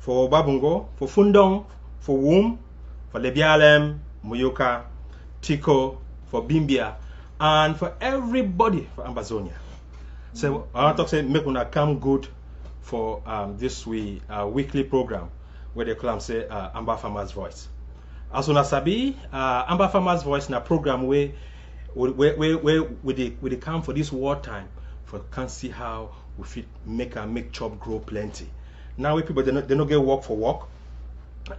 for Babungo, for Fundong, for Womb, for Lebialem, Muyoka, Tico, for Bimbia, and for everybody for Ambazonia. So I want to say make una come good for this weekly program where they call say Amber Farmer's Voice. As una sabi, Amber Farmer's Voice na program where they come for this wartime for can see how we fit make chop grow plenty. Now we people they don't get work for work. We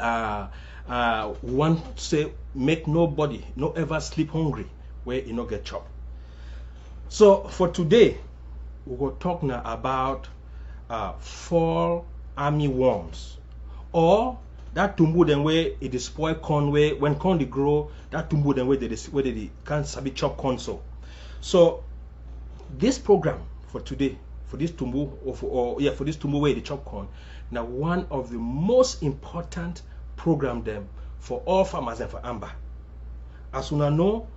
want to say make nobody no ever sleep hungry where you no get chop. So for today we will talk now about fall army worms, or that tumbu then where it is spoil corn where when corn they grow, that tumbu then where they can't sabi chop corn so this program for today for this tumbu for this tumbu where they chop corn now one of the most important program them for all farmers and for Amber. As you know,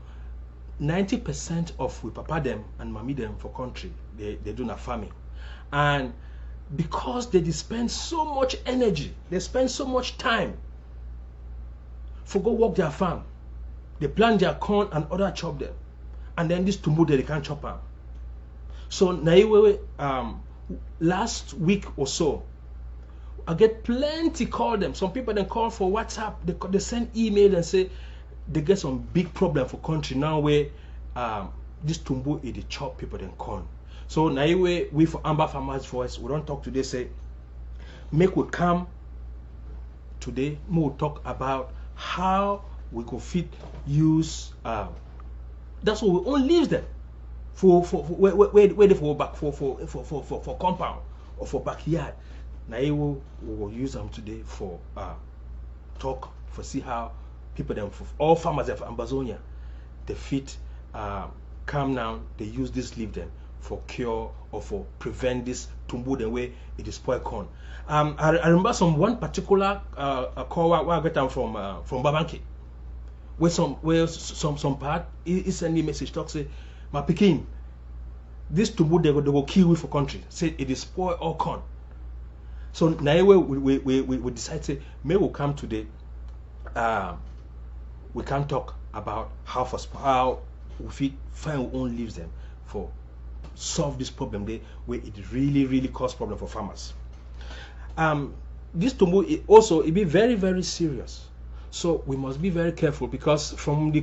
90% of we papa them and mommy them for country they do na farming, and because they spend so much energy, they spend so much time for go work their farm, they plant their corn and other chop them, and then this tumbu they can't chop them. So now last week or so I get plenty call them. Some people then call for WhatsApp, they send email and say they get some big problem for country now where this tumbu is the chop people then corn. So now we for Amber Farmer's Voice, we don't talk today say make we come today, we'll talk about how we could fit use that's what we only leaves them for where they for back for compound or for backyard. Now we will use them today for talk for see how people them for all farmers of Ambazonia they fit come now they use this leaf them for cure or for prevent this tumbu the way it is spoil corn. I remember one particular call where I got them from Babanki, where some part he send me message talk say my pikin this tumbu they will kill we for country, say it is spoil all corn. So now we decide say may we come today we can talk about how we fit find our own leaves them for solve this problem there where it really cause problem for farmers. This tumbu it be very serious, so we must be very careful, because from the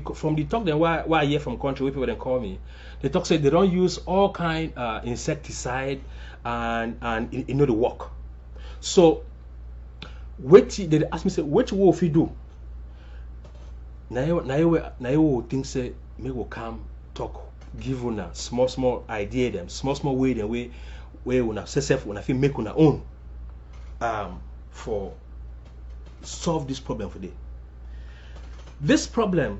talk then why I hear from country where people then call me, they talk say they don't use all kind insecticide and you know the work. So they ask me say which will we do now think say me will come talk give una small idea them small way the way una self una feel make una own for solve this problem for day. This problem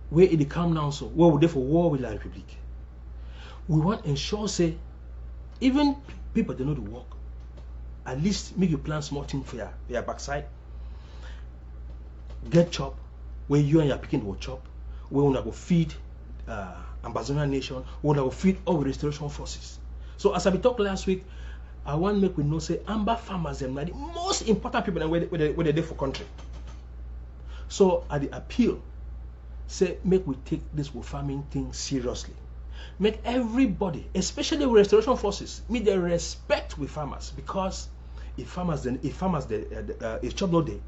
where it come now, so where we for war with La Republic, we want to ensure say even people they know the work, at least make you plan small thing for your backside, get chop where you and your picking will chop, where we go feed Ambazonia nation, where we go feed all restoration forces. So as I be talked last week, I want to make we know say Amber farmers them are the most important people where they there for country. So at the appeal, say make we take this farming thing seriously. Make everybody, especially with restoration forces, meet the respect with farmers, because if chop no day,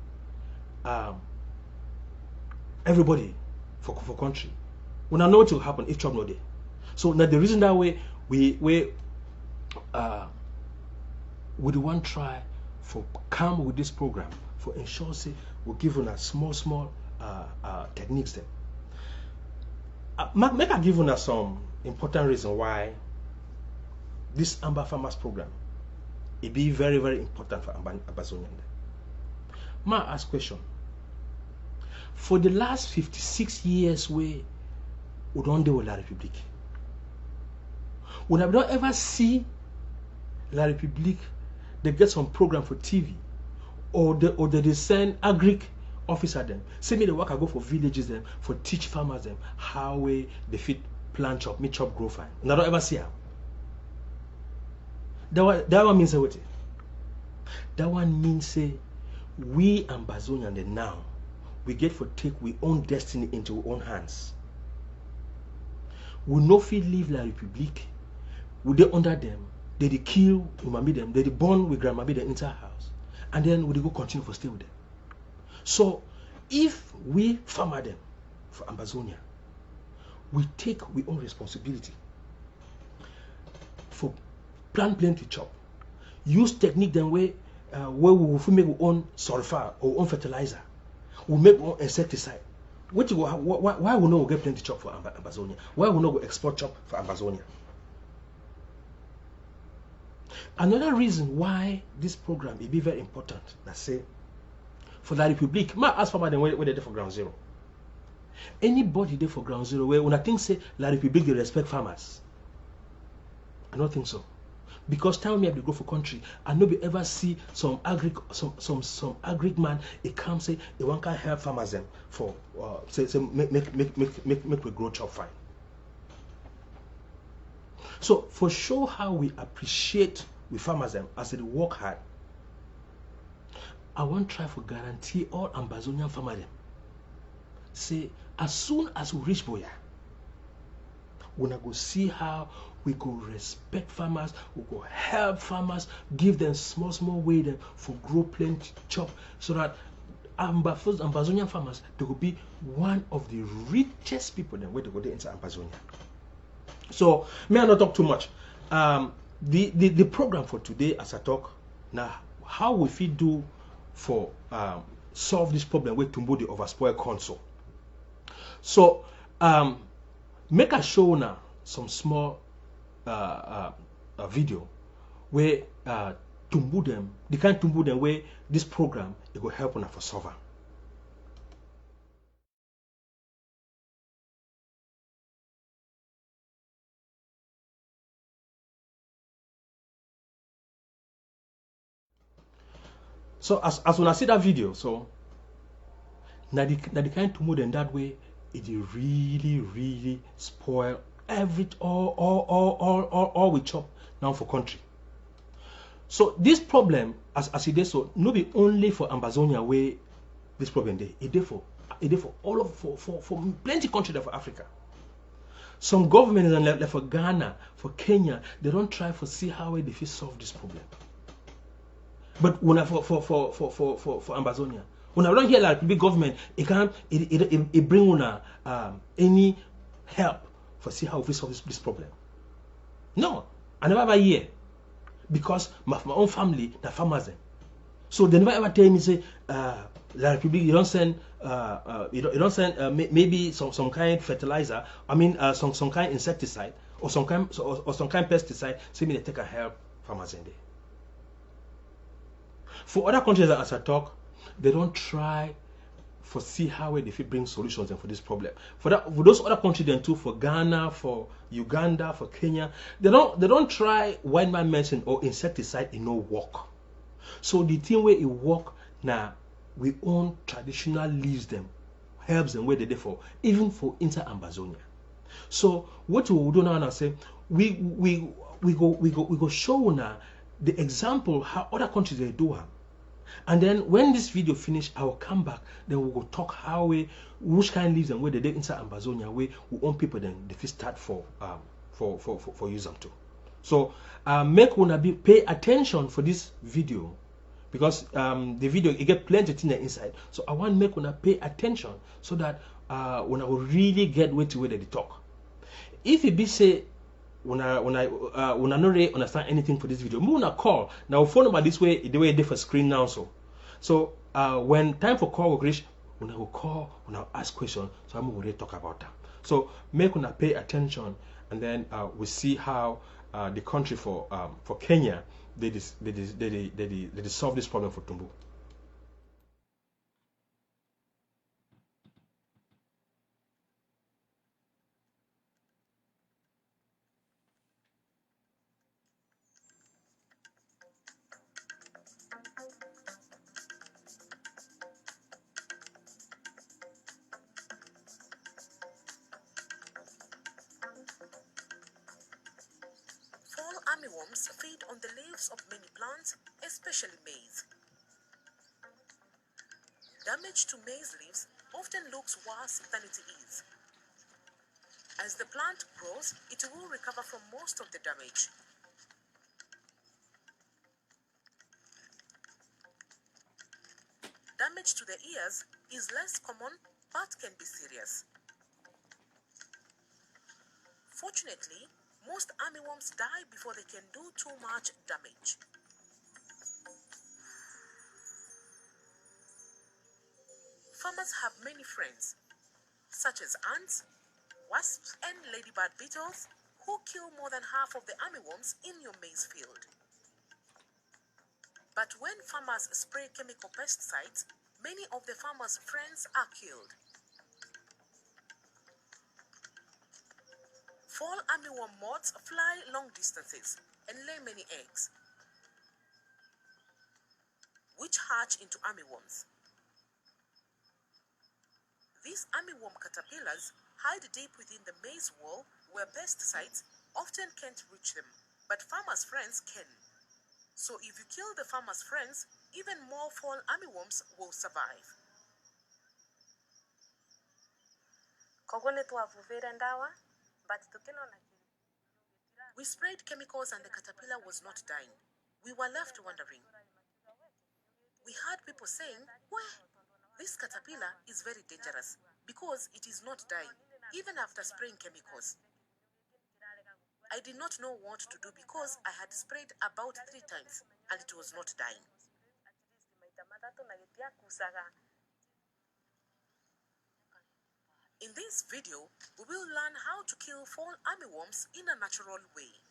everybody for country we now know what will happen if chop no day. So now the reason that way we want to try for come with this program for ensure say we'll give una small techniques there. Make I give una some important reason why this Amber Farmers program it be very important for Ambazonia. Ma ask question. For the last 56 years we don't do La Republic, we have not ever see La Republic they get some program for TV or they send agric officer them. Say me the work I go for villages them for teach farmers them how they fit plant chop, me chop grow fine. And I don't ever see how. That one means what? That one means say we Ambazonian now we get for take we own destiny into our own hands. We no fit live la Republic. We dey under them. They kill Umami them. They born with grandma them inside house, and then we go continue for stay with them. So if we farmer them for Ambazonia, we take we own responsibility for plant plenty chop. Use technique then where we will make our own sulfur or own fertilizer. We make our own insecticide. Which why we not get plenty chop for Ambazonia? Why we not go export chop for Ambazonia? Another reason why this program will be very important, let's say, for the Republic, ma ask farmer them where they there for ground zero. Anybody there for ground zero where when I think say La Republic they respect farmers. I don't think so. Because time me have to go for country, I no be ever see some agri man it come say they want can help farmers them for say make we grow chop fine. So for sure how we appreciate we farmers them as they work hard, I want try for guarantee all Ambazonian farmers them. Say as soon as we reach Boya, we go see how we go respect farmers, we go help farmers, give them small way them for grow plenty chop, so that Ambazonian farmers they will be one of the richest people then where they go there inside Ambazonia. So may I not talk too much. The program for today as I talk now how we fit do for solve this problem with tumbu the overspoil console. So make a show now some small video where tumbu them, the kind tumbu them where this program it will help on for solve. So as when I see that video, so now the kind tumbu them that way it really spoil all we chop now for country. So this problem as it is so no be only for Ambazonia where this problem there, it for all of for plenty countries for Africa. Some governments like for Ghana, for Kenya, they don't try to see how they fit solve this problem. But when for Ambazonia, when I don't hear like big government, it bring una any help for see how we solve this problem. No, I never ever hear because my own family the farmers them. So they never ever tell me say La Republic you don't send maybe some kind fertilizer. I mean some kind insecticide or some kind pesticide. Say me they take a help farmers in there. For other countries as I talk, they don't try for see how they fit bring solutions for this problem. For those other countries then too, for Ghana, for Uganda, for Kenya, they don't try white man medicine or insecticide in no work. So the thing where it work now we own traditional leaves them, helps them where they for even for inside Ambazonia. So what we will do now and say we go show now the example how other countries they do them. And then when this video finish, I will come back. Then we will talk how which kind of leaves and where they did inside Ambazonia, where we own people then they fit start for use them too. So make una pay attention for this video because the video it get plenty of things inside. So I want make una pay attention so that when I will really get where they talk. If it be say when I not really understand anything for this video, I'm gonna call now. Phone number this way, the way they for screen now. So when time for call will reach, when I will call, when I will ask questions, so I'm gonna talk about that. So make una pay attention, and then we see how the country for Kenya they solve this problem for tumbu. Fall armyworm armyworms feed on the leaves of many plants, especially maize. Damage to maize leaves often looks worse than it is. As the plant grows, it will recover from most of the damage. Damage to the ears is less common but can be serious. Fortunately, most armyworms die before they can do too much damage. Farmers have many friends, such as ants, wasps, and ladybird beetles, who kill more than half of the armyworms in your maize field. But when farmers spray chemical pesticides, many of the farmers' friends are killed. Fall armyworm moths fly long distances and lay many eggs, which hatch into armyworms. These armyworm caterpillars hide deep within the maize wall where pesticides often can't reach them, but farmers' friends can. So if you kill the farmers' friends, even more fall armyworms will survive. We sprayed chemicals and the caterpillar was not dying. We were left wondering. We heard people saying, "Well, this caterpillar is very dangerous because it is not dying, even after spraying chemicals." I did not know what to do because I had sprayed about 3 times and it was not dying. In this video, we will learn how to kill fall armyworms in a natural way.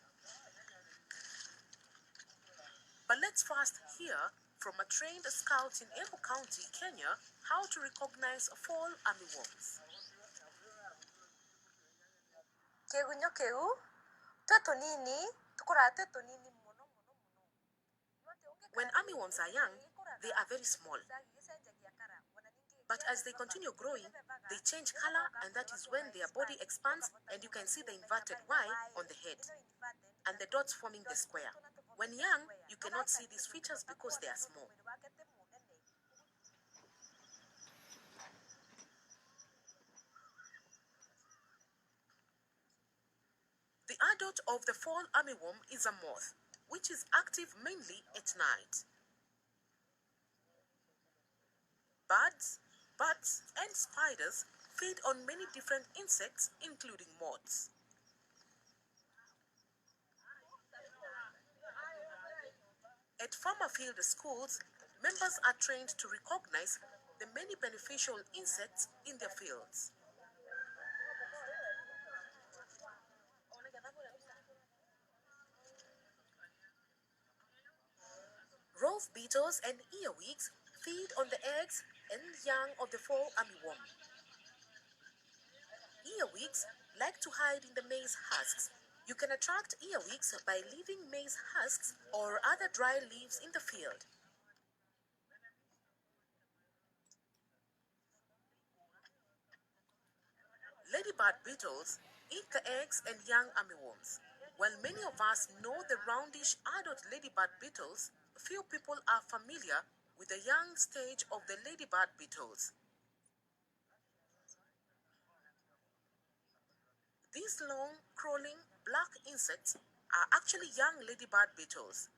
But let's first hear from a trained scout in Embu County, Kenya, how to recognize fall armyworms. When armyworms are young, they are very small. But as they continue growing, they change color, and that is when their body expands and you can see the inverted Y on the head and the dots forming the square. When young, you cannot see these features because they are small. The adult of the fall armyworm is a moth, which is active mainly at night. Birds, bats, and spiders feed on many different insects, including moths. At farmer field schools, members are trained to recognize the many beneficial insects in their fields. Rove beetles and earwigs feed on the eggs and young of the fall armyworm. Earwigs like to hide in the maize husks. You can attract earwigs by leaving maize husks or other dry leaves in the field. Ladybird beetles eat the eggs and young armyworms. While many of us know the roundish adult ladybird beetles, few people are familiar with the young stage of the ladybird beetles. These long, crawling, black insects are actually young ladybird beetles.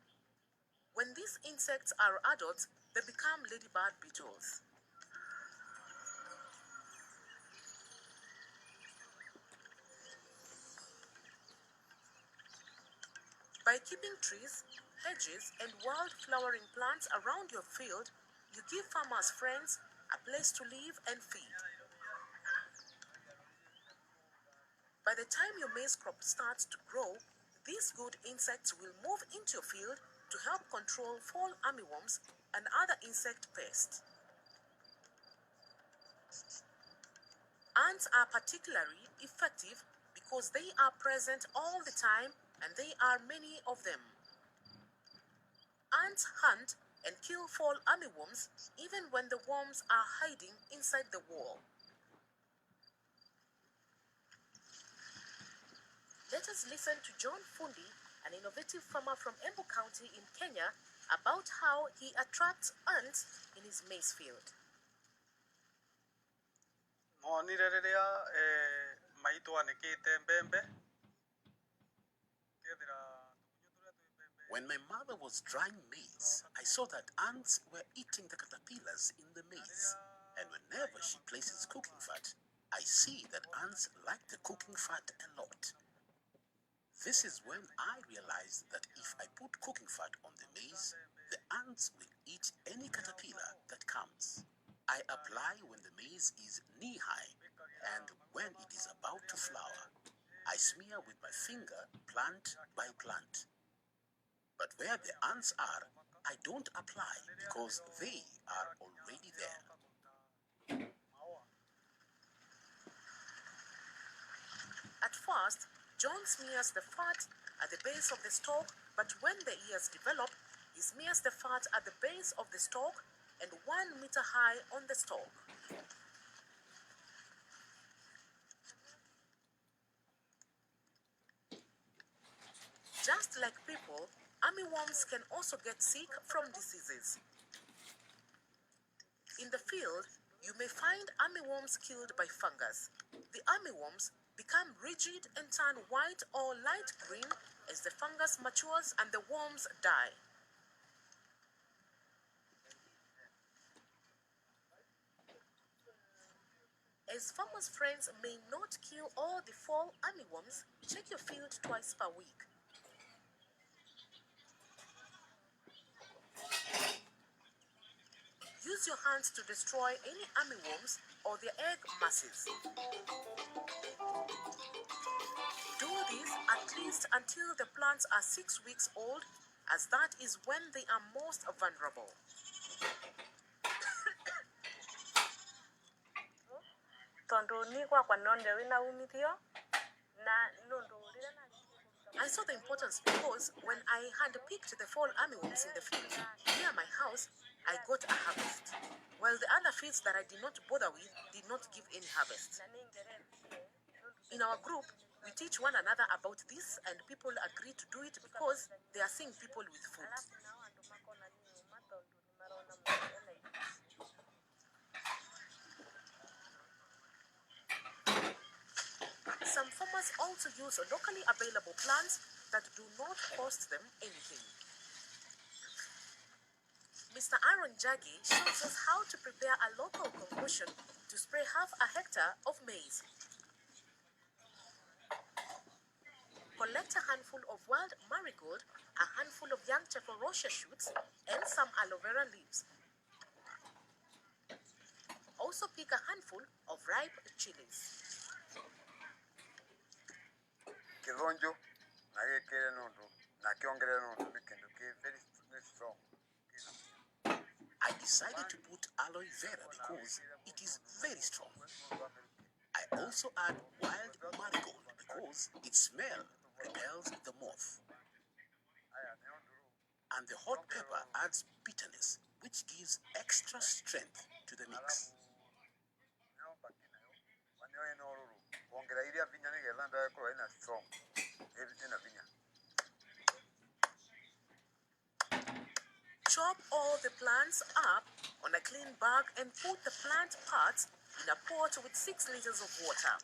When these insects are adults, they become ladybird beetles. By keeping trees, hedges, and wild flowering plants around your field, you give farmers' friends a place to live and feed. By the time your maize crop starts to grow, these good insects will move into your field to help control fall armyworms and other insect pests. Ants are particularly effective because they are present all the time and there are many of them. Ants hunt and kill fall armyworms even when the worms are hiding inside the wall. Let us listen to John Fundi, an innovative farmer from Embu County in Kenya, about how he attracts ants in his maize field. When my mother was drying maize, I saw that ants were eating the caterpillars in the maize. And whenever she places cooking fat, I see that ants like the cooking fat a lot. This is when I realized that if I put cooking fat on the maize, the ants will eat any caterpillar that comes. I apply when the maize is knee-high, and when it is about to flower, I smear with my finger plant by plant. But where the ants are, I don't apply because they are already there. At first, John smears the fat at the base of the stalk, but when the ears develop, he smears the fat at the base of the stalk and 1 meter high on the stalk. Just like people, armyworms can also get sick from diseases. In the field, you may find armyworms killed by fungus. The armyworms become rigid and turn white or light green as the fungus matures and the worms die. As farmers' friends may not kill all the fall armyworms, check your field twice per week. Use your hands to destroy any armyworms or their egg masses. Do this at least until the plants are 6 weeks old, as that is when they are most vulnerable. I saw the importance because when I handpicked the fall armyworms in the field near my house, I got a harvest, while the other fields that I did not bother with did not give any harvest. In our group, we teach one another about this, and people agree to do it because they are seeing people with food. Some farmers also use locally available plants that do not cost them anything. Mr. Aaron Jaggi shows us how to prepare a local concoction to spray half a hectare of maize. Collect a handful of wild marigold, a handful of young voracious shoots, and some aloe vera leaves. Also pick a handful of ripe chilies. Kilonjo, nakekele nondo, nakiongele nondo, very strong. I decided to put aloe vera because it is very strong. I also add wild marigold because its smell repels the moth. And the hot pepper adds bitterness, which gives extra strength to the mix. Chop all the plants up on a clean bag and put the plant parts in a pot with 6 liters of water.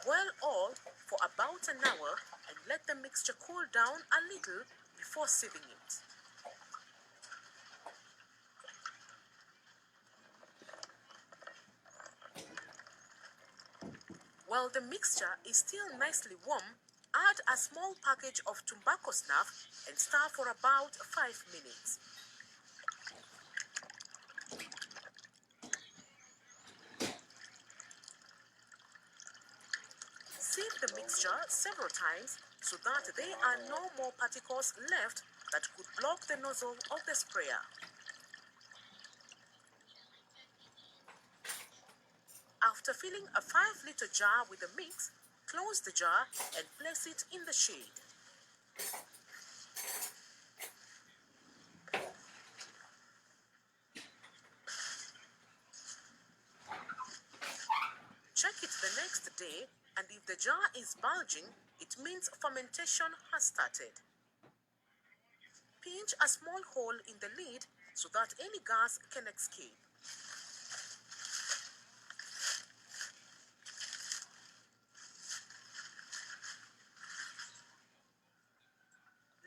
Boil all for about an hour and let the mixture cool down a little before sieving it. While the mixture is still nicely warm, add a small package of tobacco snuff and stir for about 5 minutes. Sieve the mixture several times so that there are no more particles left that could block the nozzle of the sprayer. After filling a 5-liter jar with the mix, close the jar and place it in the shade. Check it the next day, and if the jar is bulging, it means fermentation has started. Pinch a small hole in the lid so that any gas can escape.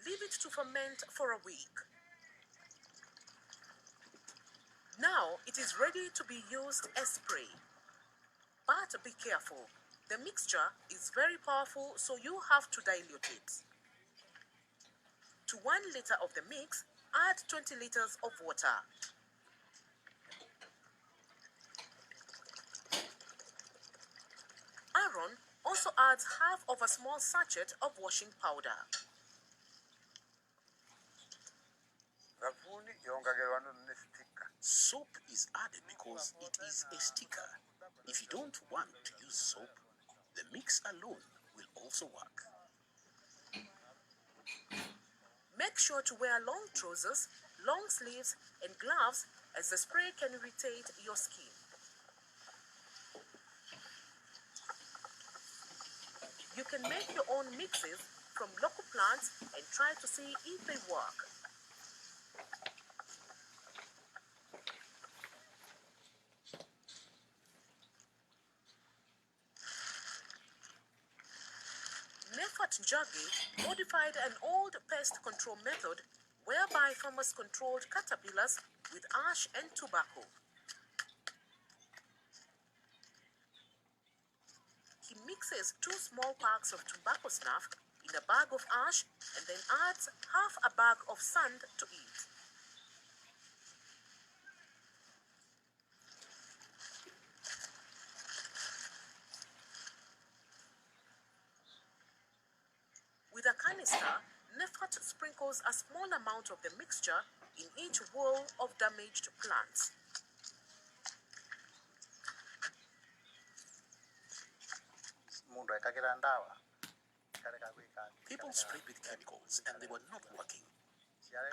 Leave it to ferment for a week. Now it is ready to be used as spray. But be careful, the mixture is very powerful, so you have to dilute it. To 1 liter of the mix, add 20 liters of water. Aaron also adds half of a small sachet of washing powder. Sabuni yongagerwa ne sticker. Soap is added because it is a sticker. If you don't want to use soap, the mix alone will also work. Make sure to wear long trousers, long sleeves, and gloves, as the spray can irritate your skin. You can make your own mixes from local plants and try to see if they work. Juggy modified an old pest control method whereby farmers controlled caterpillars with ash and tobacco. He mixes 2 small packs of tobacco snuff in a bag of ash and then adds half a bag of sand to it. With a canister, Nefat sprinkles a small amount of the mixture in each wall of damaged plants. People sprayed with chemicals and they were not working.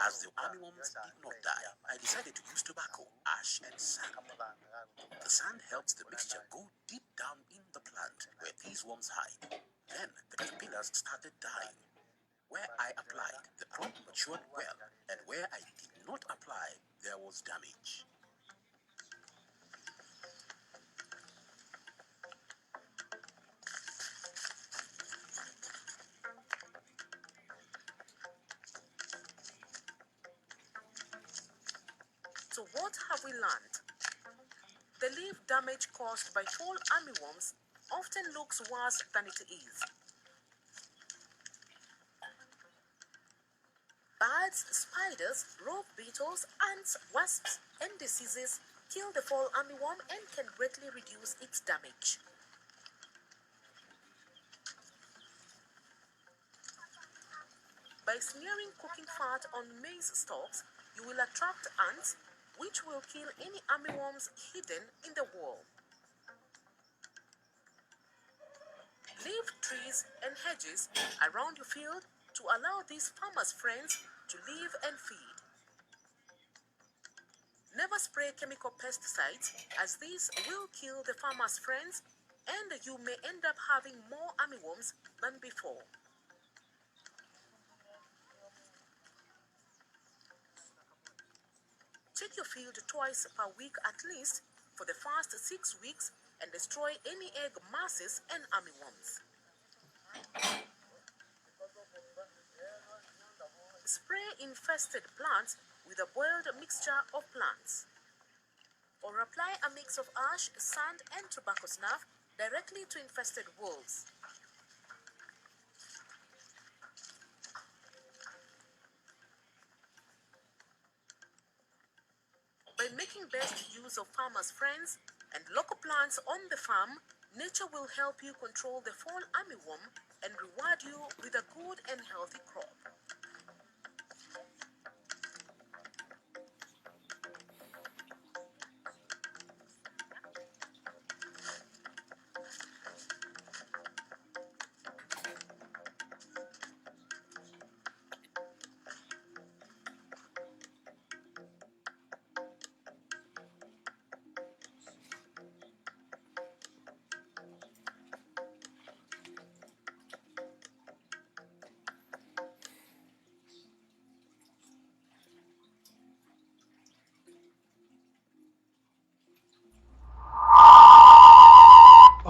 As the armyworms did not die, I decided to use tobacco, ash, and sand. The sand helps the mixture go deep down in the plant where these worms hide. Then the caterpillars started dying. Where I applied, the crop matured well, and where I did not apply, there was damage. So what have we learned? The leaf damage caused by fall armyworms often looks worse than it is. Birds, spiders, rope beetles, ants, wasps, and diseases kill the fall armyworm and can greatly reduce its damage. By smearing cooking fat on maize stalks, you will attract ants, which will kill any armyworms hidden in the wall. Leave trees and hedges around your field to allow these farmers' friends to live and feed. Never spray chemical pesticides, as these will kill the farmers' friends and you may end up having more armyworms than before. Check your field twice per week at least for the first 6 weeks and destroy any egg masses and armyworms. Spray infested plants with a boiled mixture of plants. Or apply a mix of ash, sand, and tobacco snuff directly to infested walls. By making best use of farmers' friends and local plants on the farm, nature will help you control the fall armyworm and reward you with a good and healthy crop.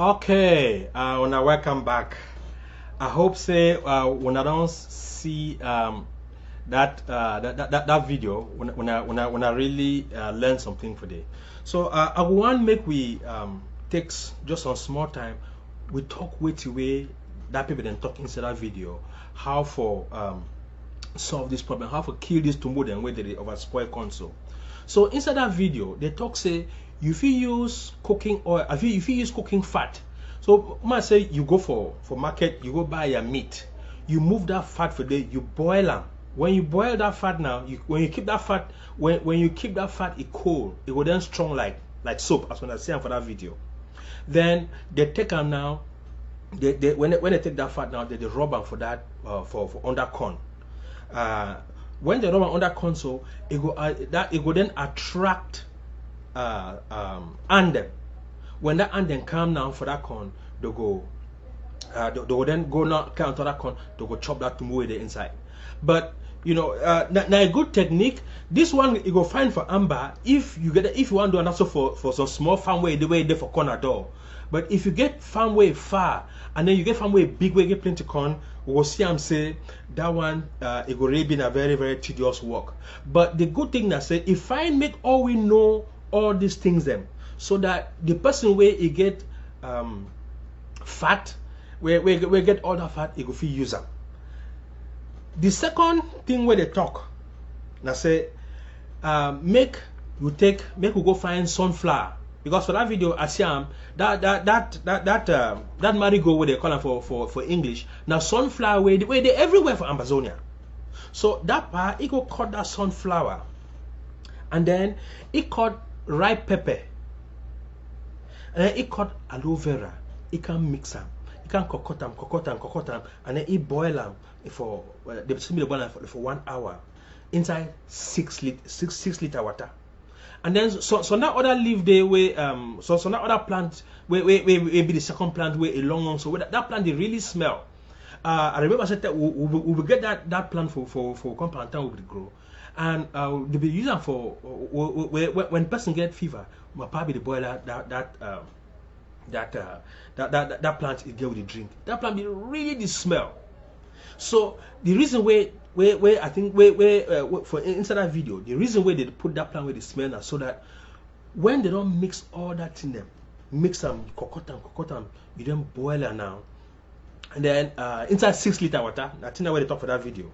Okay, when I welcome back. I hope say when I don't see that video when I really learn something for day. So I want make we takes just some small time. We talk with way that people then talk inside that video how for solve this problem, how to kill this tumbu and where they over spoil console. So inside that video, they talk say if you use cooking oil, if you use cooking fat. So I say you go for market, you go buy your meat, you move that fat for day, you boil them. When you boil that fat now, when you keep that fat, when you keep that fat it cold, it will then strong like soap, as when I say for that video. Then they take them now. When they take that fat now, they rub them for that for under corn. When they rub them under console, it go then attract ant them. When that ant then come now for that corn, they go they will then go now count that corn, they go chop that tumbu the inside. But you know, now a good technique. This one you go find for amber if you want to do also for some small farm way the way they for corn at all. But if you get farm way far and then you get farm way big way get plenty corn, we will see them say that one it will really be a very very tedious work. But the good thing that say if I make all we know all these things them so that the person where he get fat where get all that fat he go fit use them. The second thing where they talk now say make we go find sunflower, because for that video I see that marigold where they call them for English. Now sunflower where they everywhere for Ambazonia. So that part it go cut that sunflower and then it cut ripe pepper and then it cut aloe vera. It can mix them. You can cocotte them, and then it boil them for they boil them for 1 hour inside 6 liter water. And then so that other leaf there where so that other plant where be the second plant where a long so that plant they really smell. I remember I said that we will get that plant for compound time will grow, and they be using for when person get fever. My probably the boil that plant it get with the drink. That plant be really the smell. So the reason where I think where for inside that video, the reason why they put that plant where they smell now so that when they don't mix all that in them, mix them, cocotte them, you then boil it now, and then inside 6 liter water. I think that's where they talk for that video.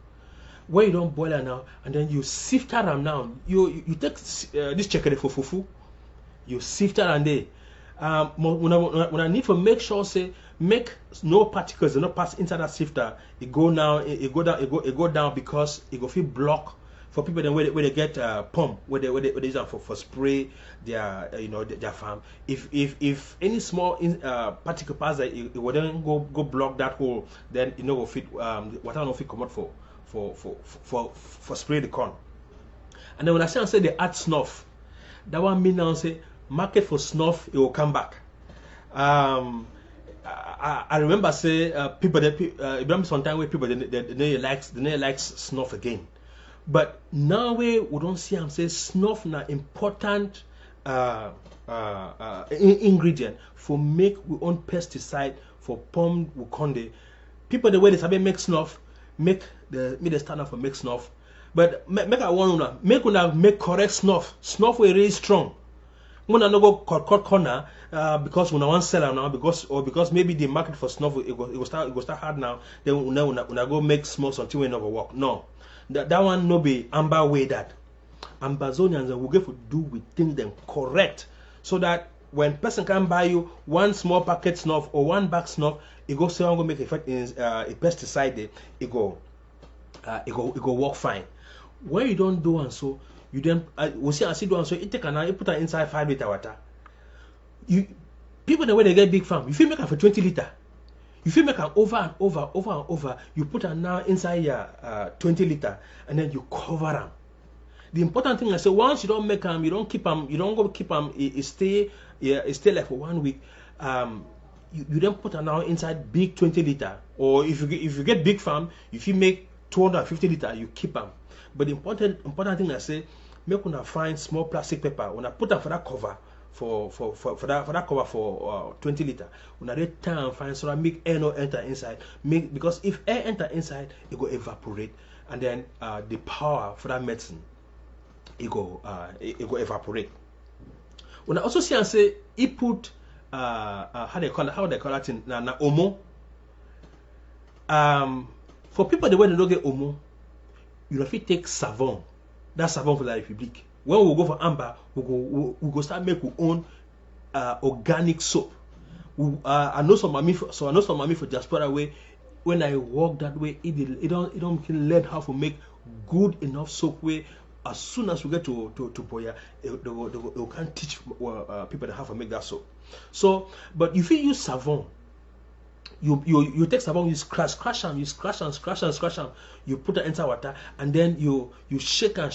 Where you don't boil it now, and then you sift them now. You take this chicken for fufu, you sift it and there. When I need to make sure say make no particles do not pass inside that sifter. It go down because it go feel block for people then where they get pump where they use for spray their their farm. If any small particle pass that it will then go block that hole, then it no go fit water no fit come out for spray the corn. And then when I say they add snuff, that one mean now say market for snuff it will come back. I remember say people that it remember sometime where people they like snuff again, but now we don't see them say snuff na important ingredient for make we own pesticide for palm wukonde. People the way they sabi make snuff make the stand up for make snuff, but make I want make correct snuff where really strong. When I no go cut corner because when I want sell now because maybe the market for snuff it go start hard now. Then when I go make small something will never work. No, that one no be amber way that Ambazonians will get to do with things them correct so that when person can buy you one small packet snuff or one bag snuff, it go say I'm gonna make effect in a pesticide. It go work fine. When you don't do and so. You then we see do and so it take you put it inside 5 liter water. You people the way they get big farm, if you make it for 20 liter, if you make it over and over, you put it now inside your 20 liter and then you cover them. The important thing is say once you don't make them, you don't keep them, you don't go keep them. It stay like for 1 week. You then put it now inside big 20 liter, or if you get big farm, if you make 250 liter, you keep them. But the important thing I say, make una find small plastic paper. When I put them for that cover for that cover for 20 liter. Una dey time find so that make air no enter inside. Because if air enter inside, it go evaporate, and then the power for that medicine it go evaporate. Una also see and say he put how they call that thing na omo. For people the way they don't get omo, you know if you take savon, that's savon for the Republic. When we go for Amber, we go start make our own organic soap. I know some mommy for diaspora way. When I walk that way, it don't learn how to make good enough soap way. As soon as we get to Boya, they can teach people how to make that soap. So, but if you use savon, you take savon, you scratch them, you put it into water, and then you shake and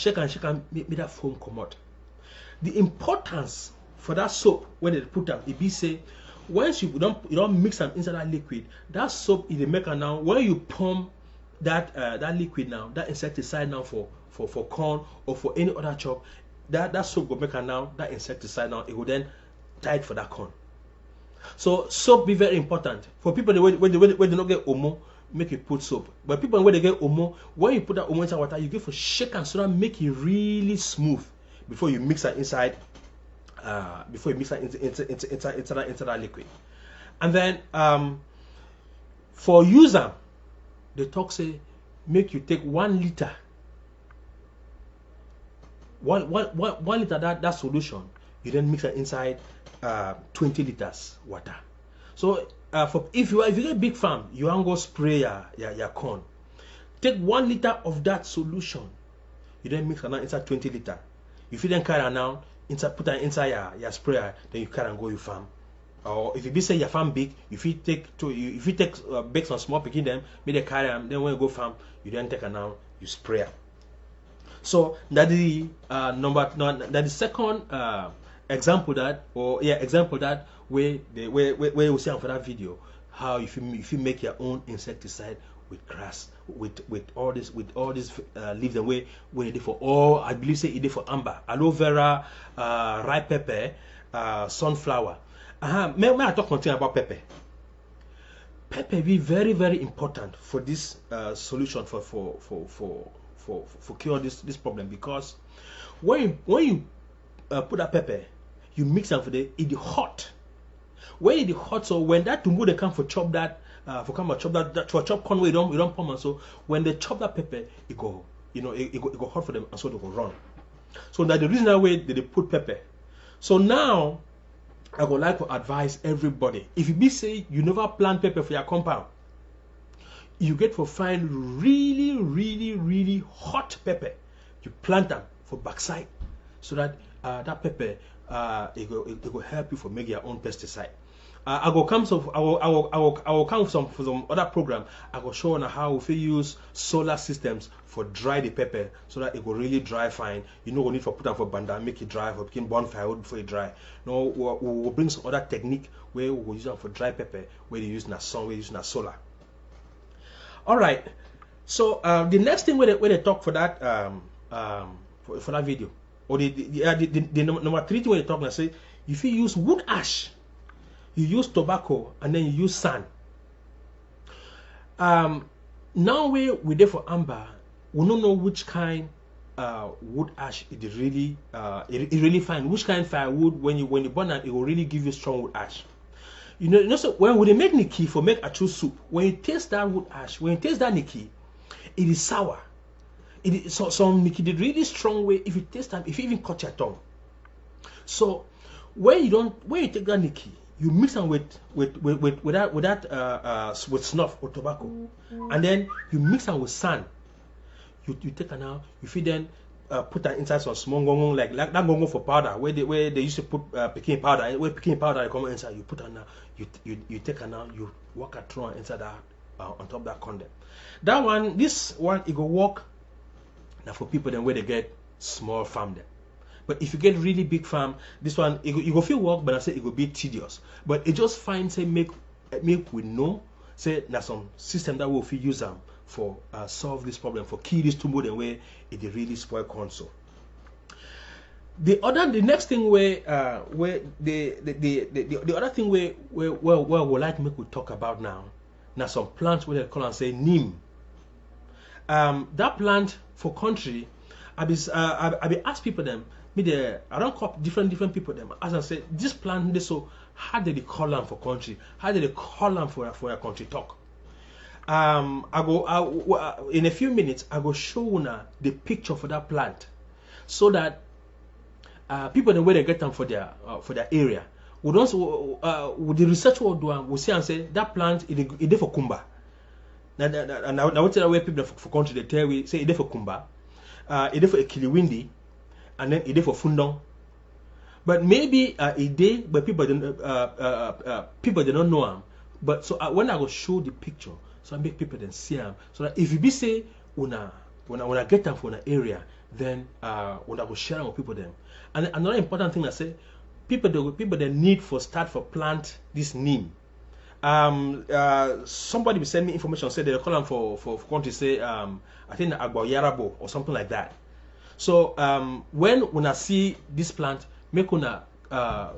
make that foam come out. The importance for that soap when they put them, it be say once you don't mix them inside that liquid, that soap is the maker now. When you pump that liquid now, that insecticide now for corn or for any other chop, that soap will make now that insecticide now, it will then tight for that corn. So soap be very important for people when they don't get omo, make it put soap. But people when they get omo, when you put that omo inside water, you give for shake and so that make it really smooth before you mix it inside. Before you mix it into that liquid, and then for user, the talk say make you take 1 liter. 1 liter that solution, you then mix it inside 20 liters water. So for if you get big farm, you want go spray your corn. Take 1 liter of that solution, you then mix it inside 20 liter. If you then carry now put it inside your sprayer, then you carry and go your farm. Or if you be say your farm big, if you take big some small picking them, make they carry them. Then when you go farm, you then take now you spray. So that the that the second example that where you see for that video how if you make your own insecticide with grass with all this leaves and way when it for all I believe say it for amber, aloe vera, ripe pepper, sunflower. May I talk something about pepper? Pepper be very, very important for this solution for cure this problem, because when you put that pepper, you mix them for it hot. When it hot, so when that tumbu they come for chop that for chop corn we don't pump, and so when they chop that pepper, it go hot for them, and so they go run. So that the reason that way they put pepper. So now I would like to advise everybody, if you be say you never plant pepper for your compound, you get to find really, really, really hot pepper. You plant them for backside, so that that pepper it will help you for make your own pesticide. I will come with some other program. I will show on how we use solar systems for dry the pepper so that it will really dry fine. You know, we need to put them for banda, make it dry, for picking bonfire before it dry. No, we'll bring some other technique where we will use them for dry pepper, where they use na sun, where they use na solar. All right. So the next thing where they talk for that for that video, or the number 3 thing where they talk, and say if you use wood ash, you use tobacco, and then you use sand. Now we there for amber, we don't know which kind wood ash it really fine. Which kind of firewood when you burn it, it will really give you strong wood ash. You know, so when they make Nikki for make a true soup, when you taste that wood ash, when you taste that Nikki, it is sour. It is some Nikki the really strong way. If you taste them, if you even cut your tongue. So when you take that Nikki, you mix them with snuff or tobacco, and then you mix them with sand. You take it now. You feed then put that inside some small gongong like that gongong for powder where they used to put peking powder. Where peking powder they come inside, you put it now. You take it now. You walk it through inside that on top of that condom. This one it go work now for people then where they get small farm them. But if you get really big farm, this one you go feel work, but I say it will be tedious. But it just fine say make we know say there's some system that will use them for solve this problem, for kill this tumor the way it really spoil corn. So the next thing where the other thing where we like make we talk about now some plants where they call and say neem. That plant for country, I be ask people them I don't call different people them as I say this plant they so how did they call them for country, how did they call them for a country talk. In a few minutes I go show you the picture for that plant so that people the way they get them for their area. We don't with the research we do we see and say that plant it for kumba. Now what's the way people for country they tell we say it for kumba, it for kiliwindi, and then it for fundong. But maybe a day but people don't know them. But so when I go show the picture, so I make people then see them. So that if you be say when I get them for an area, then when I go share them with people them. And another important thing I say, people that need for start for plant this neem. Somebody will send me information say they call them for country say I think Agboyarabo or something like that. So when I see this plant, make una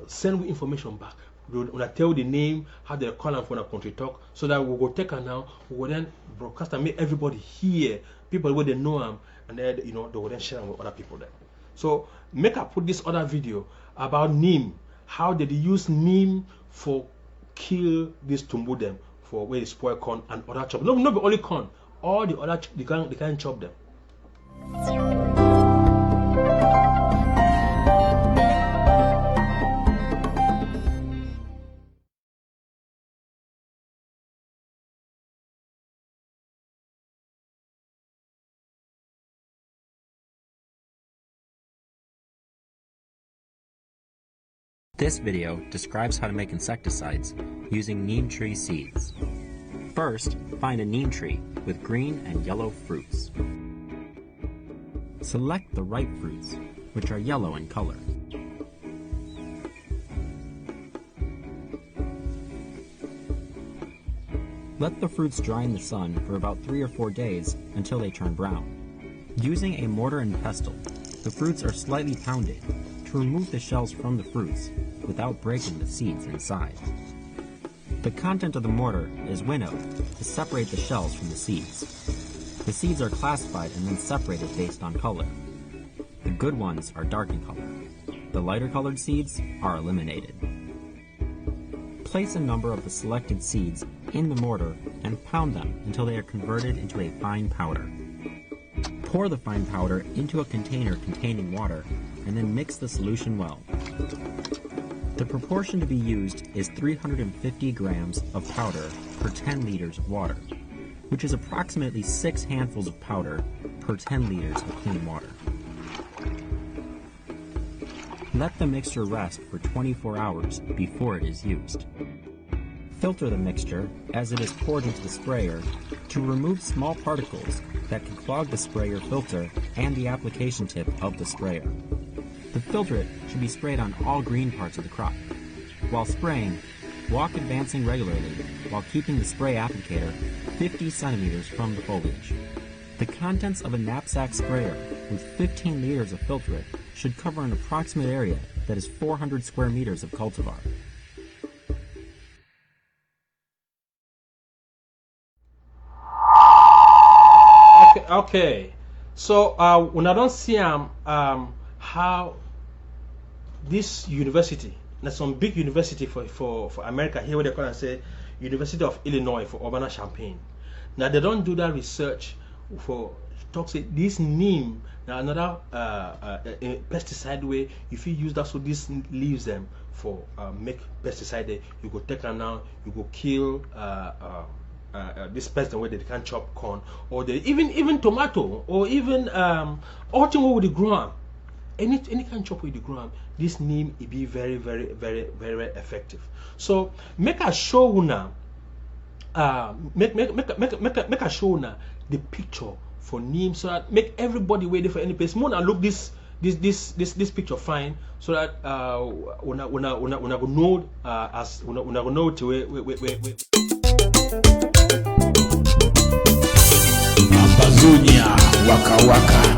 send me information back. When I tell the name, how they call them for a country talk, so that we will take her now, we will then broadcast and make everybody hear, people where they know them, and then they will then share them with other people then. So make I put this other video about neem, how they use neem for kill this tumbu them for where they spoil corn and other chop. No, not only corn, all the other they can chop them. This video describes how to make insecticides using neem tree seeds. First, find a neem tree with green and yellow fruits. Select the ripe fruits, which are yellow in color. Let the fruits dry in the sun for about 3 or 4 days until they turn brown. Using a mortar and pestle, the fruits are slightly pounded to remove the shells from the fruits without breaking the seeds inside. The content of the mortar is winnowed to separate the shells from the seeds. The seeds are classified and then separated based on color. The good ones are dark in color. The lighter colored seeds are eliminated. Place a number of the selected seeds in the mortar and pound them until they are converted into a fine powder. Pour the fine powder into a container containing water and then mix the solution well. The proportion to be used is 350 grams of powder per 10 liters of water, which is approximately 6 handfuls of powder per 10 liters of clean water. Let the mixture rest for 24 hours before it is used. Filter the mixture as it is poured into the sprayer to remove small particles that can clog the sprayer filter and the application tip of the sprayer. The filtrate should be sprayed on all green parts of the crop. While spraying, walk advancing regularly while keeping the spray applicator 50 centimeters from the foliage. The contents of a knapsack sprayer with 15 liters of filtrate should cover an approximate area that is 400 square meters of cultivar. Okay. So when I don't see how this university, there's some big university for America here where they call and say University of Illinois for Urbana-Champaign. Now they don't do that research for talk say this neem now another pesticide way if you use that so this leaves them for make pesticide you go take them now you go kill this pest the way they can chop corn or they even tomato or even all thing with the ground any kind of chop with the ground this neem it be very effective. So make a show now make a show now the picture for neem so that make everybody waiting for any place more and look this picture fine so that when I go know as when I go know to wait. Ambazonia waka waka.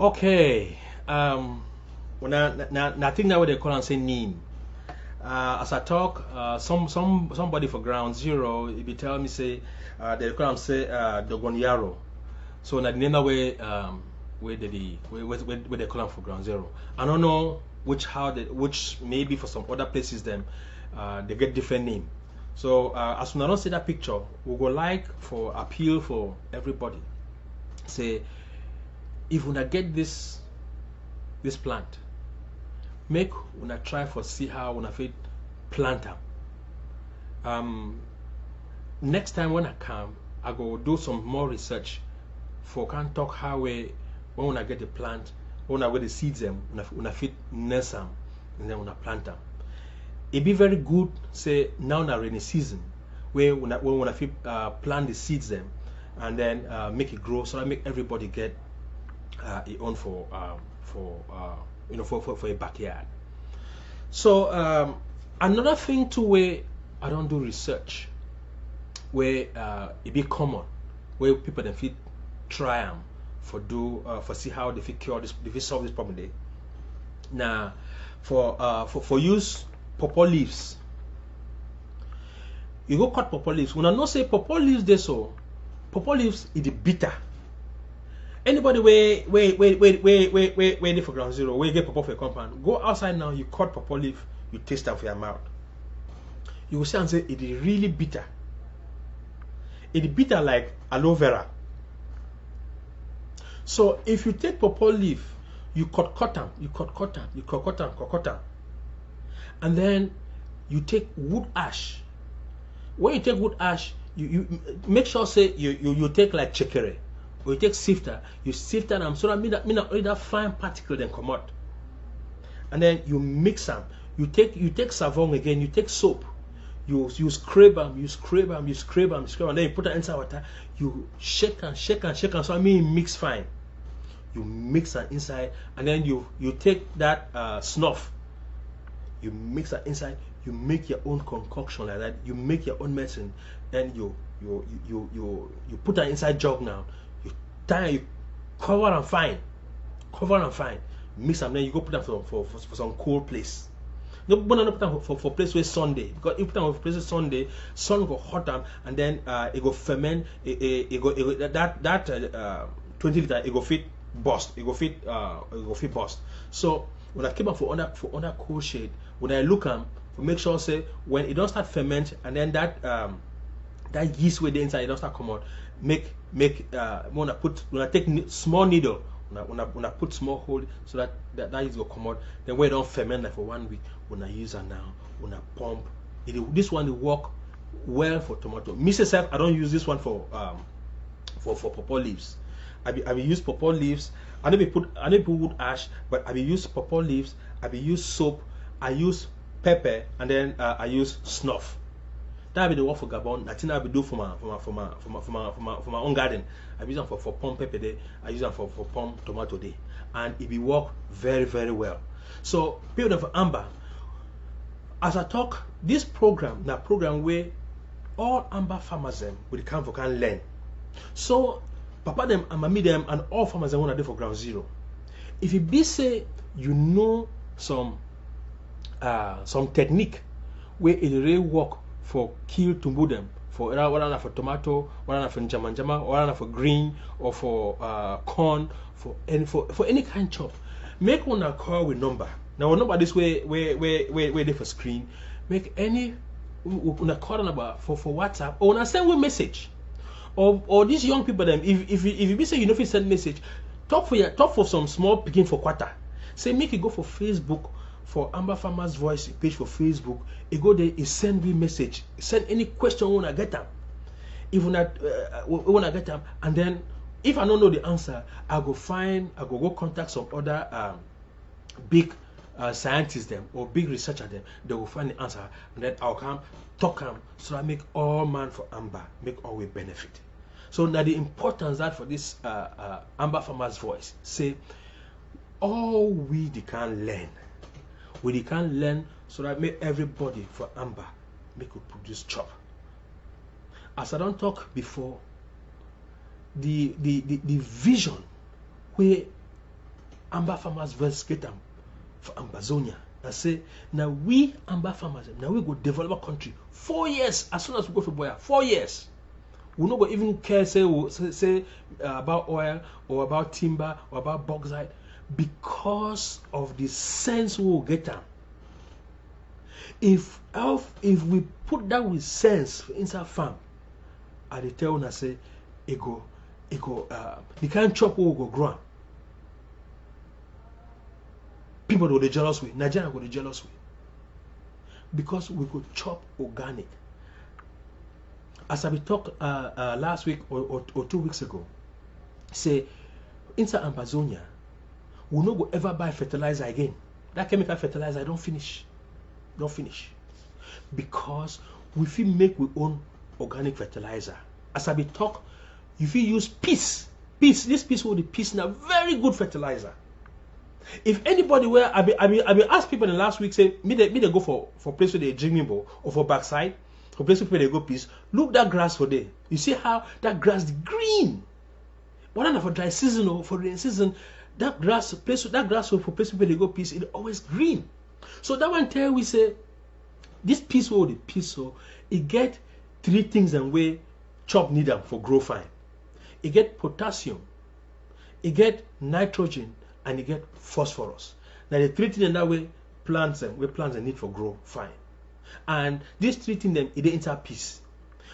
Okay. When I think now what they call and say neem. As I talk, somebody for ground zero, if you tell me say they call and say dogonyaro. So na the name way where they call them for ground zero. I don't know which maybe for some other places them they get different name. So as soon as I don't see that picture, we go like for appeal for everybody. Say if we get this plant, make una try for see how una fit plant them. Next time when I come, I go do some more research for can talk how we when I get the plant, when I get the seeds them, una fit nurse them and then una plant them. It be very good say now in a rainy season where when I fit plant the seeds them and then make it grow so that make everybody get it own for a backyard. So another thing too where I don't do research where it be common where people then fit try them for see how they fit cure this, they fit solve this problem there. Now for use pawpaw leaves. You go cut pawpaw leaves. When I not say pawpaw leaves they so pawpaw leaves is the bitter. Anybody where they for ground zero, where you get pawpaw for a compound, go outside now, you cut pawpaw leaf, you taste them for your mouth. You will see and say it is really bitter. It is bitter like aloe vera. So if you take pawpaw leaf, you cut them, and then you take wood ash. When you take wood ash, you make sure say you take like chekere. Or you take sifter, you sift them so that mean that fine particle then come out. And then you mix them. You take savon again, you take soap, you scrape them, and then you put them inside water, you shake and so I mean mix fine. You mix them inside and then you take that snuff, you mix that inside, you make your own concoction like that, you make your own medicine, then you put that inside jug now. You cover and fine, mix them, then you go put them for some cool place. No, but not put them for place where Sunday, because if you put them for place Sunday, sun go hot them and then it go ferment. It go 20 liter it go fit burst. So when I keep them for under cool shade, when I look them, make sure say when it don't start ferment and then that yeast way the inside it don't start come out. Make when I take small needle, when I put small hole so that yeast will come out. Then when it don't ferment like for 1 week, when I use it now, when I pump, this one will work well for tomato. Myself, I don't use this one for pawpaw leaves. I will use pawpaw leaves. I never put wood ash, but I will use pawpaw leaves. I will use soap. I use pepper, and then I use snuff. That be the work for Gabon. Nothing I will do for my own garden. I use them for pump pepper day. I use them for pump tomato day, and it will work very very well. So people of Amber, as I talk, this program where all Amber farmers them will come for can learn. So Papa them and Mami them and all farmers them want to do for ground zero. If you be say you know some technique where it really work for kill tumbu them for whether for tomato, whether for njama, whether for green or for corn, for any kind chop, make one call with number. Now our number this way where they for screen. Make any una call number for WhatsApp or una send one message. Or these young people them if you be say you know if you send message, talk for some small begin for quarter. Say make it go for Facebook. For Amber Farmers Voice page for Facebook, you go there, you send me message, send any question when I get them. If when I get them, and then if I don't know the answer, I go contact some other big scientists them or big researcher them. They will find the answer, and then I'll come talk them so I make all man for Amber, make all we benefit. So now the importance that for this Amber Farmers Voice say all we can learn. We can learn so that make everybody for Amber make we produce chop. As I don't talk before, the vision where Amber farmers first get them for Ambazonia. I say, now we Amber farmers, now we go develop a country 4 years as soon as we go for Boya. 4 years. We not go even care say about oil or about timber or about bauxite because of the sense we will get them. If we put that with sense inside farm, I dey tell una say it go the kind chop we go grow. People go dey jealous with Nigeria go dey jealous with because we go chop organic. As I be talk last week or 2 weeks ago, say inside Ambazonia, we no go ever buy fertilizer again. That chemical fertilizer don't finish, because we fit make we own organic fertilizer. As I be talk, you fit use peace. This peace will the peace now very good fertilizer. If anybody where I be ask people in the last week say me they go for place where they drinking bowl or for backside. For places where they go peace, look that grass for there. You see how that grass is green. Whether for dry season or for rain season, that grass for places where they go peace, it's always green. So that one tell we say this peace or the peace so it get 3 things and way chop need them for grow fine. It get potassium, it get nitrogen, and it get phosphorus. Now the 3 things in that way plants need for grow fine. And this 3 things them it enter peace.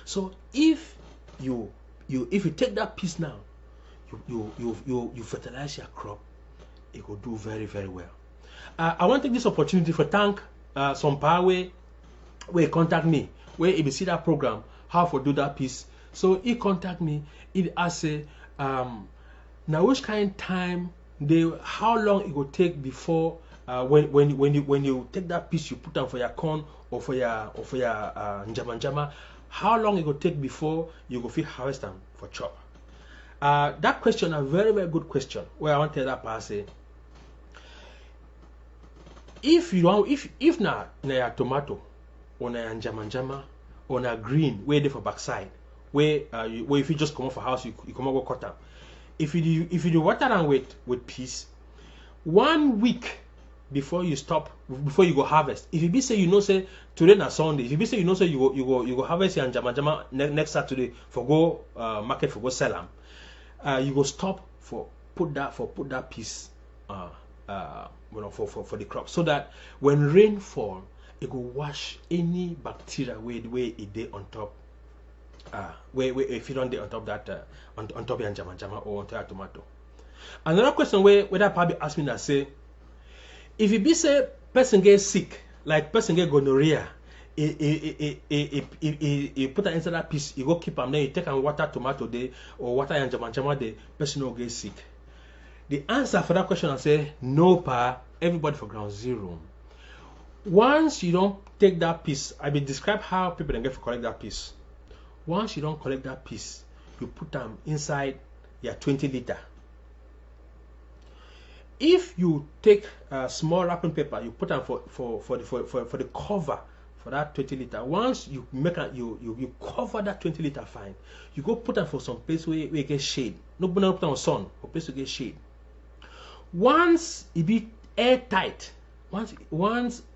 So if you take that peace now, you fertilize your crop, it will do very, very well. I want to take this opportunity for thank some power where contact me, where if you see that program, how to do that piece. So he contact me, it ask now which kind of time how long it will take before when you take that piece you put down for your corn or for your njama, how long it will take before you go fit harvest them for chop? That question a very, very good question. Where I want to tell that person, if na your tomato or na your njama or na green where they for backside, where if you just come off a house you come out go cut them. If you do water them with peace, 1 week before you go harvest. If you be say say today na Sunday, if you be say say you go harvest your njama next Saturday for go market for go sell them, you go stop for put that piece for the crop, so that when rain fall it go wash any bacteria where it dey on top where if you don't dey on top that on top your njama or on top your tomato. Another question where that probably ask me that say, if you be say person get sick, like person get gonorrhea, put that inside that piece, you go keep them, then you take and water tomato day or water and njama day, person no get sick. The answer for that question I say no pa, everybody for ground zero. Once you don't take that piece, I will describe how people can get to collect that piece. Once you don't collect that piece, you put them inside your 20 liter. If you take a small wrapping paper, you put them for the cover for that 20 liter. Once you make you cover that 20 liter fine, you go put them for some place where you get shade. No put them on sun, or place to get shade. Once it be airtight, once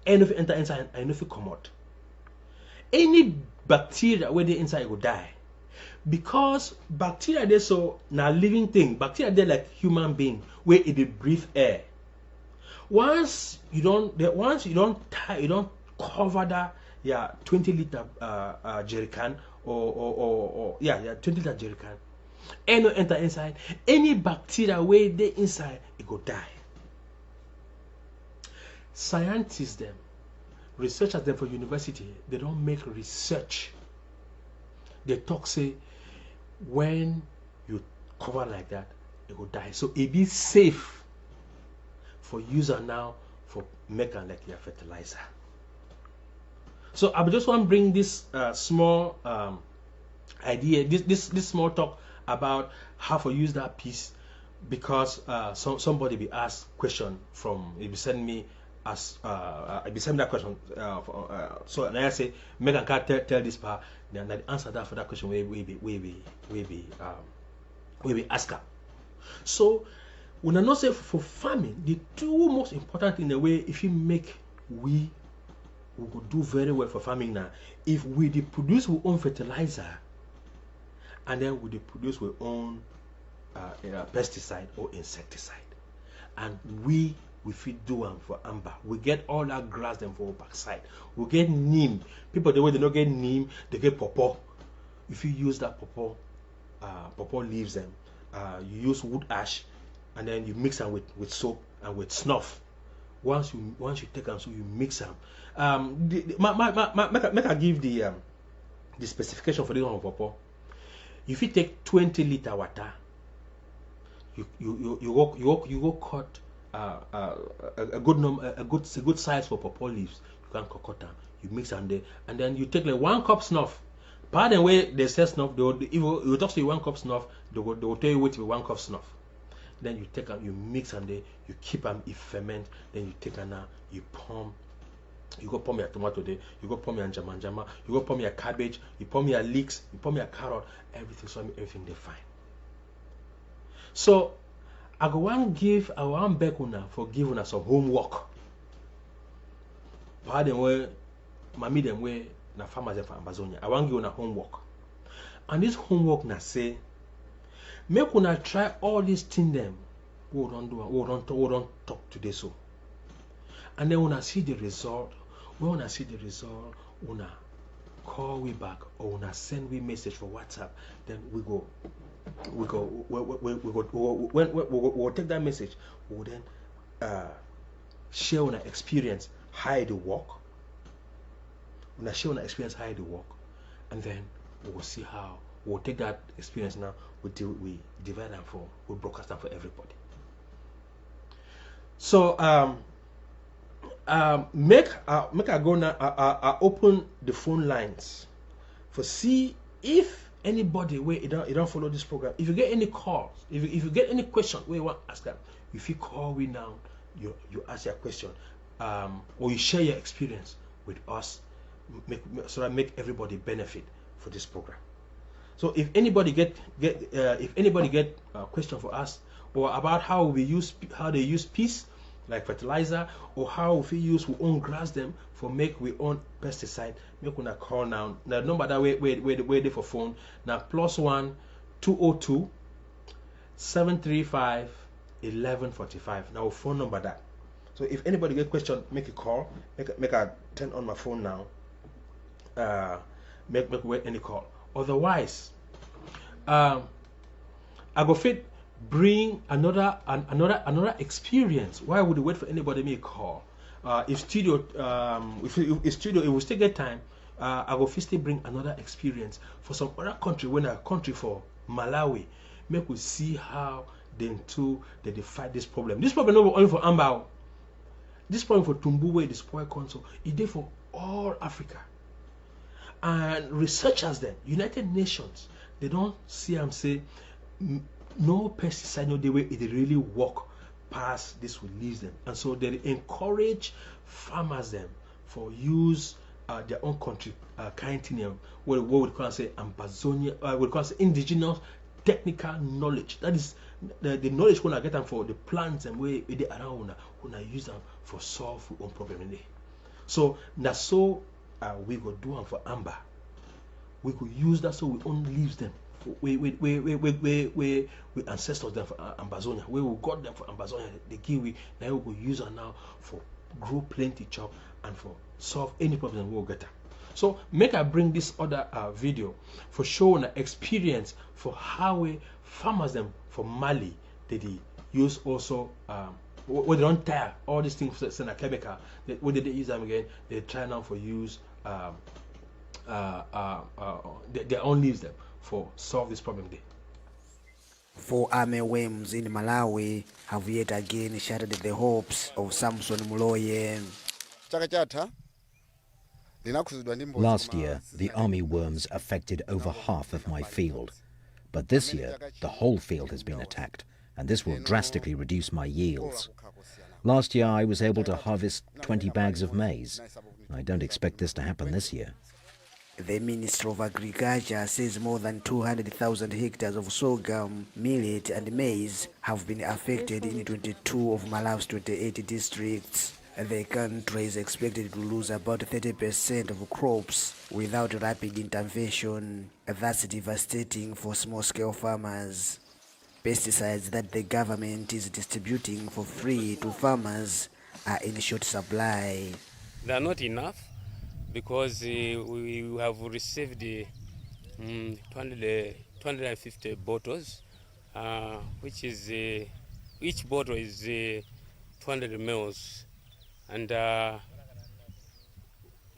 air no fit enter inside and no fit come out, any bacteria where they inside will die. Because bacteria they so now living thing. Bacteria they like human being where it breathe air. Once you don't cover that 20 liter jerry can or 20 liter jerry can, air no enter inside. Any bacteria where they inside it go die. Scientists them, researchers them for university, they don't make research. They talk say when you cover like that, it will die. So it be safe for user now for making like your fertilizer. So I just want to bring this small idea, this small talk about how to use that piece, because somebody be asked question from, it be send me as I be sending that question. So and I say, Megan can't tell this part. Then I answer that for that question. We be ask her. So When I not say for farming, the two most important in a way, if you make we will do very well for farming now. If we produce our own fertilizer, and then we produce our own pesticide or insecticide, and we fit do them for amber. We get all that grass them for our backside. We get neem. People the way they don't get neem, they get pawpaw. If you use that pawpaw leaves them, you use wood ash, and then you mix them with soap and with snuff. Once you take them, so you mix them. Make I give the specification for this one pawpaw. If you take 20-liter water, you go cut a good size for pawpaw leaves. You can cut them. You mix them there, and then you take like 1 cup snuff. By the way, they say snuff. If you talk to you 1 cup snuff, they will tell you what to be 1 cup snuff. Then you take them, you mix them there, you keep them, it ferment. Then you take them now, you pump. You go pump your tomato there, you go pump your jama, you go pump your cabbage, you pump your leeks, you pump your carrot, everything they fine. So I want beg una for giving us some homework. Pardon way, mommy them way na farmers for Ambazonia. I want give una homework. And this homework na say, make una try all these things them. We don't talk today so. And then when I see the result, una call we back or una send we message for WhatsApp. Then we'll take that message. We'll then share una experience how it work. Una share una experience how it work, and then we'll see how we'll take that experience now. We divide them we broadcast them for everybody. So make I go now. I open the phone lines for see if anybody where you don't follow this program. If you get any calls, if you get any question where you want to ask them, if you call we now, you ask your question, or you share your experience with us, so that make everybody benefit for this program. So if anybody get a question for us, or about how they use pests like fertilizer, or how we use we own grass them for make we own pesticide, make una call now. The number that we there for phone now +1 202 735 1145. Now phone number that. So if anybody get question, make a call. Make I turn on my phone now. Make wait any call. Otherwise, I go fit bring another experience. Why would you wait for anybody to make a call? If studio it will still get time, I go still bring another experience for some other country. When a country for Malawi, make we see how they fight this problem. This problem not only for Amba. This problem for tumbu where the spoil console, it is for all Africa. And researchers then, United Nations, they don't see and say no pesticide, no the way it really work past this will leave them. And so they encourage farmers them for use their own country kind what we call say Ambazonia, we call say indigenous technical knowledge. That is the knowledge when I get them for the plants and where they around when I use them for solve our own problem in there. So that's so we go do them for amber. We could use that so we only leaves them. We ancestors them for Ambazonia. We got them for Ambazonia. The kiwi now we will use them now for grow plenty chop and for solve any problem we'll get them. So make I bring this other video for showing an experience for how we farmers them for Mali they use also when they don't tire all these things send a chemical. When they use them again, they try now for use they only use them for solve this problem there. For armyworms in Malawi have yet again shattered the hopes of Samson Muloye. Last year, the armyworms affected over half of my field. But this year, the whole field has been attacked, and this will drastically reduce my yields. Last year, I was able to harvest 20 bags of maize. I don't expect this to happen this year. The Ministry of Agriculture says more than 200,000 hectares of sorghum, millet and maize have been affected in 22 of Malawi's 28 districts. The country is expected to lose about 30% of crops without rapid intervention. That's devastating for small-scale farmers. Pesticides that the government is distributing for free to farmers are in short supply. They are not enough because we have received 250 bottles, which is each bottle is 200 mils, and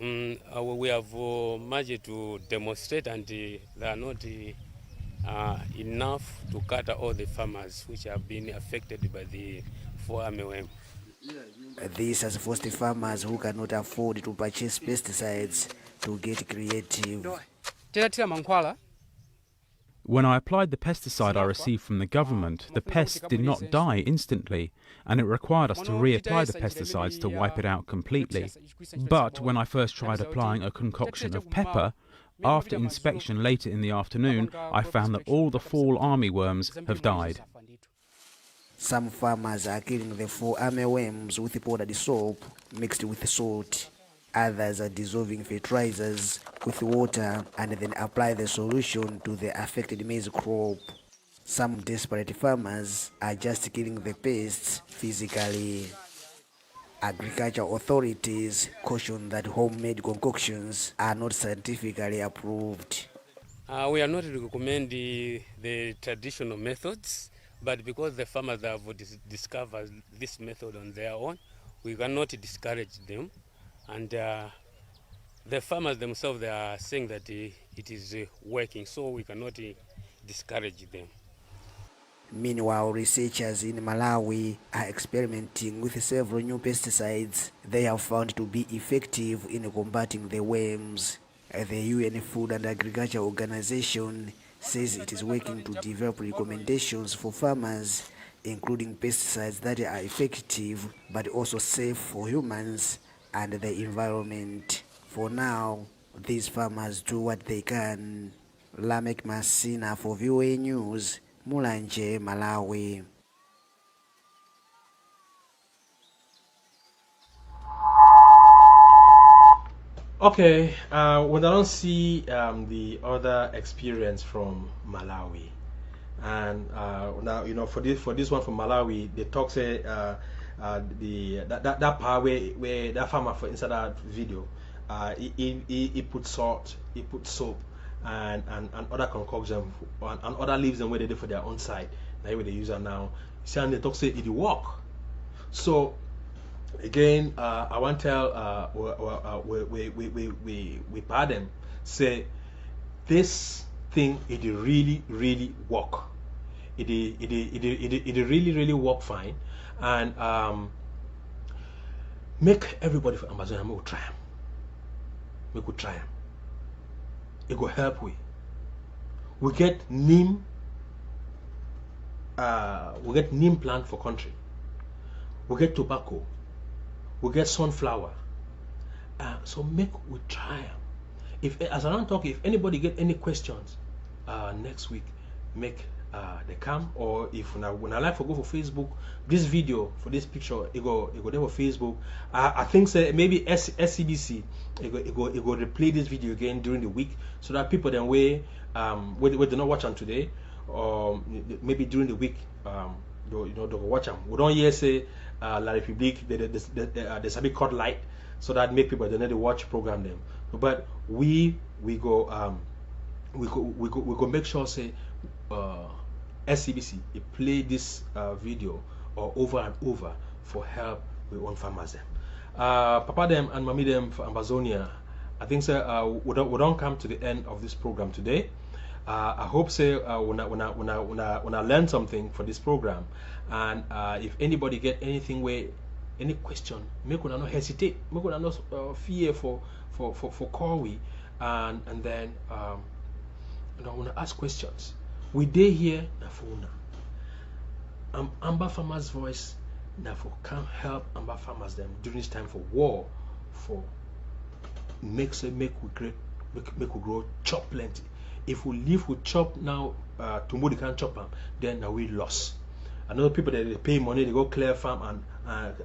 we have managed to demonstrate, and they are not enough to cater all the farmers which have been affected by the armyworm. This has forced farmers who cannot afford to purchase pesticides to get creative. When I applied the pesticide I received from the government, the pest did not die instantly, and it required us to reapply the pesticides to wipe it out completely. But when I first tried applying a concoction of pepper, after inspection later in the afternoon, I found that all the fall armyworms have died. Some farmers are killing the fall armyworms with powdered soap mixed with salt. Others are dissolving fertilizers with water and then apply the solution to the affected maize crop. Some desperate farmers are just killing the pests physically. Agriculture authorities caution that homemade concoctions are not scientifically approved. We are not recommending the traditional methods, but because the farmers have discovered this method on their own, we cannot discourage them. And the farmers themselves, they are saying that it is working, so we cannot discourage them. Meanwhile, researchers in Malawi are experimenting with several new pesticides they have found to be effective in combating the worms. The UN Food and Agriculture Organization says it is working to develop recommendations for farmers, including pesticides that are effective but also safe for humans and the environment. For now, these farmers do what they can. Lamek Masina for VOA News, Mulanje, Malawi. Okay, when I don't see the other experience from Malawi, and now for this one from Malawi, they talk say that part where that farmer for inside that video, he put salt, he put soap, and other concoction and other leaves and where they do for their own side. That's where they use it now. See, and they talk say it work. So again, I want to tell we pardon say this thing it really work. It really work fine, and make everybody for Ambazonia we try them. We could try them. It will help we get neem. We get neem plant for country. We get tobacco. We get sunflower. So make we try them. If as I don't talk, if anybody get any questions next week, make they come, or if when I like to go for Facebook, this video for this picture, it go there for Facebook. I think say maybe SCBC it go replay this video again during the week so that people then we do not watch them today, or maybe during the week they go watch them. We don't hear say La République there's a big cut light so that make people they need to watch program them. But we go make sure say SCBC play this video over and over for help with one farmers them. Papa them and mommy them for Ambazonia. I think so. We don't come to the end of this program today. I hope say when I learn something for this program, and if anybody get anything where any question, make una not hesitate, make una not fear for call we, and then wanna ask questions. We dey here na for una. Amba Farmers Voice na for can help Amba farmers them during this time for war, for make we great make we grow chop plenty. If we leave with chop now, tumbu they can't chop them, then we lost. I know people that they pay money, they go clear farm and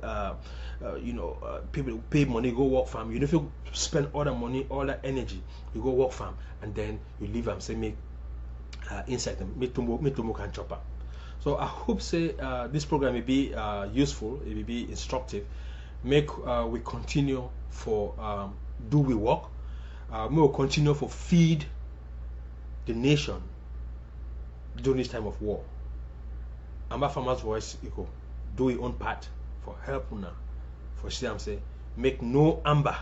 people pay money, go work farm. You know, if you spend all the money, all that energy, you go work farm, and then you leave them say make insect them, make tumbu can chop them. So I hope say this program will be useful, it will be instructive. Make we continue for do we work. We will continue for feed the nation during this time of war. Amba Farmers Voice equal do your own part for help una for I'm say make no amber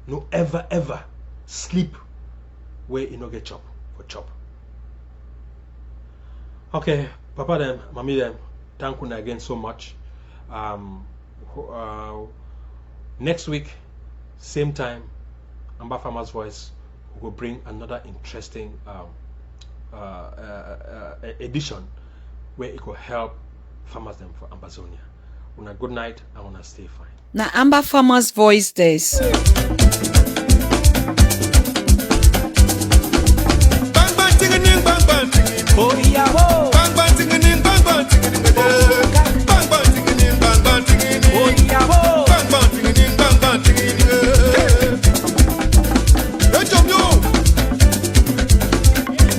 no ever sleep where you no get chop for chop. Okay, Papa them, Mommy them, thank you again so much. Next week, same time, Amba Farmers Voice will bring another interesting edition where it will help farmers them for Ambazonia. Una good night and wanna stay fine. Now Amba Farmers Voice this.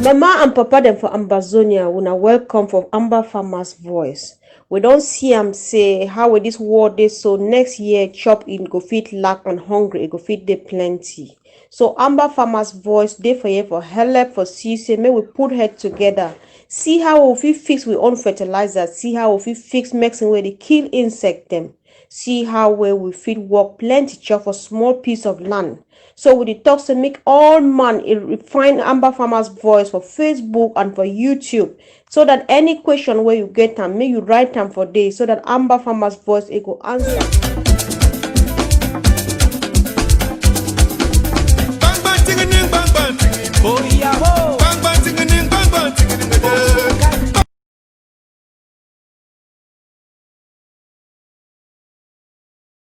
Mama and Papa them for Ambazonia, una welcome for Amba Farmers Voice. We don't see them say how with this war they so next year chop in go feed lack and hungry, it go feed they plenty. So Amba Farmers Voice they for here for help for see say may we put head together. See how we fix we own fertilizer, see how we fix mixing where they kill insect them. See how where we feed work plenty chop for small piece of land. So with the talks to make all man find Amba Farmers Voice for Facebook and for YouTube, so that any question where you get them, may you write them for days, so that Amba Farmers Voice it go answer.